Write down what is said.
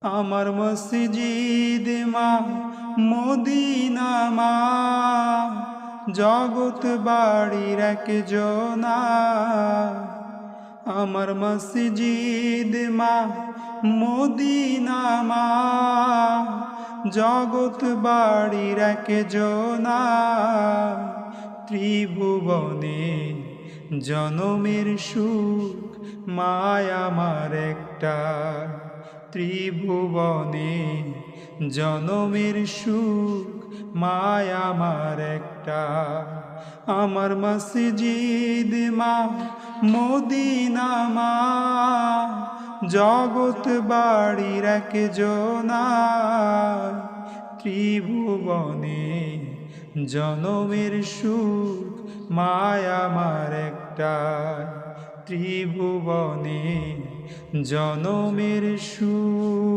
আমার মসজিদ মা মদিনা মা, জগৎ বাড়ির একজনা। আমার মসজিদ মা মদিনা মা, জগৎ বাড়ির একজনা। ত্রিভুবনে জনমের সুখ মায় আমার একটা, ত্রিভুবনে জনমের সুখ মায় আমার একটা। আমার মসজিদ মা মদিনা মা, জগৎ বাড়ির একজনা। ত্রিভুবনে জনমের সুখ মায় আমার একটা, ত্রিভুবনে জনমের সুখ।